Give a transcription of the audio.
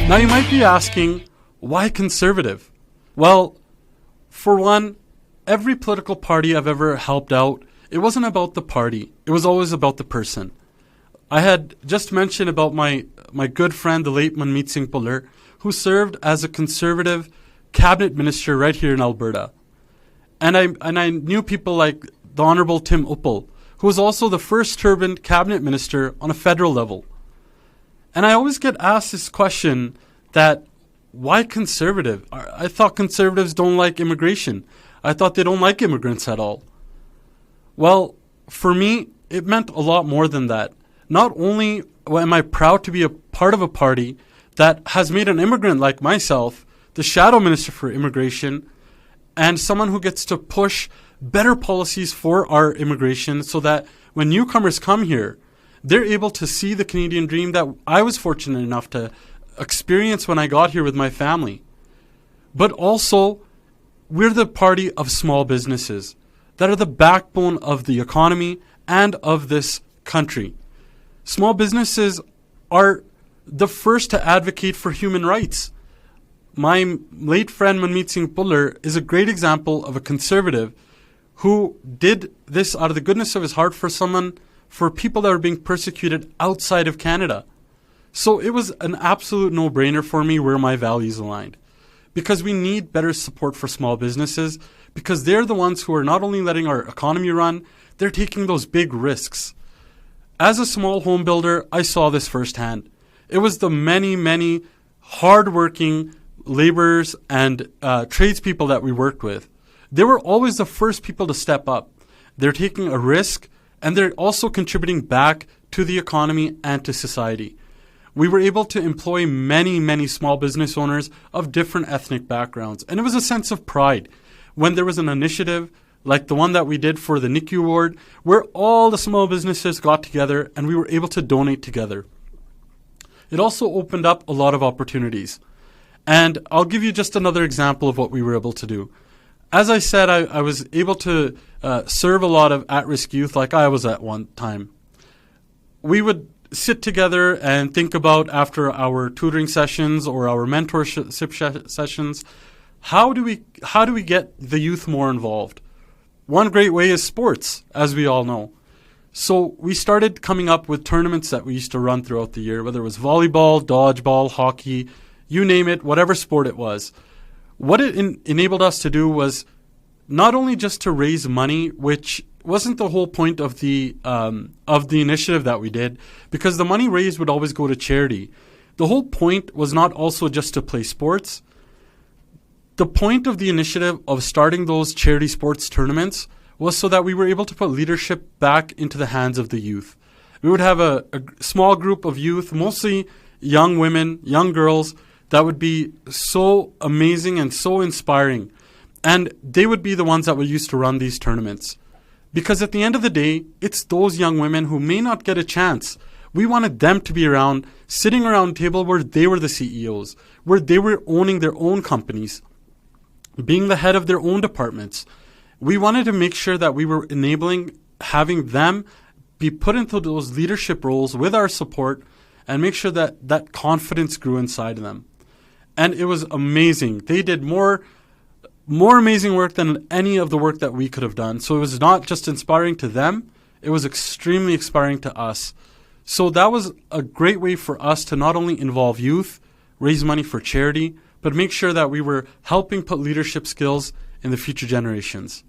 Now you might be asking, why conservative? Well, for one, every political party I've ever helped out, it wasn't about the party. It was always about the person. I had just mentioned about my good friend, the late Manmeet Singh Puller, who served as a conservative cabinet minister right here in Alberta. And I knew people like the Honorable Tim Uppal, who was also the first turbaned cabinet minister on a federal level. And I always get asked this question that, why conservative? I thought conservatives don't like immigration. I thought they don't like immigrants at all. Well, for me, it meant a lot more than that. Not only am I proud to be a part of a party that has made an immigrant like myself the shadow minister for immigration and someone who gets to push better policies for our immigration so that when newcomers come here, they're able to see the Canadian dream that I was fortunate enough to experience when I got here with my family. But also, we're the party of small businesses that are the backbone of the economy and of this country. Small businesses are the first to advocate for human rights. My late friend Manmeet Singh Puller is a great example of a conservative who did this out of the goodness of his heart for people that are being persecuted outside of Canada. So it was an absolute no-brainer for me where my values aligned. Because we need better support for small businesses, because they're the ones who are not only letting our economy run, they're taking those big risks. As a small home builder, I saw this firsthand. It was the many, many hardworking laborers and tradespeople that we worked with. They were always the first people to step up. They're taking a risk, and they're also contributing back to the economy and to society. We were able to employ many, many small business owners of different ethnic backgrounds. And it was a sense of pride when there was an initiative like the one that we did for the NICU ward, where all the small businesses got together and we were able to donate together. It also opened up a lot of opportunities. And I'll give you just another example of what we were able to do. As I said, I was able to serve a lot of at-risk youth like I was at one time. We would sit together and think about, after our tutoring sessions or our mentorship sessions, how do we get the youth more involved? One great way is sports, as we all know. So we started coming up with tournaments that we used to run throughout the year, whether it was volleyball, dodgeball, hockey, you name it, whatever sport it was. What it enabled us to do was not only just to raise money, which wasn't the whole point of the initiative that we did, because the money raised would always go to charity. The whole point was not also just to play sports. The point of the initiative of starting those charity sports tournaments was so that we were able to put leadership back into the hands of the youth. We would have a small group of youth, mostly young women, young girls, that would be so amazing and so inspiring. And they would be the ones that would used to run these tournaments. Because at the end of the day, it's those young women who may not get a chance. We wanted them to be around, sitting around a table where they were the CEOs, where they were owning their own companies, being the head of their own departments. We wanted to make sure that we were enabling having them be put into those leadership roles with our support and make sure that that confidence grew inside of them. And it was amazing. They did more amazing work than any of the work that we could have done. So it was not just inspiring to them, it was extremely inspiring to us. So that was a great way for us to not only involve youth, raise money for charity, but make sure that we were helping put leadership skills in the future generations.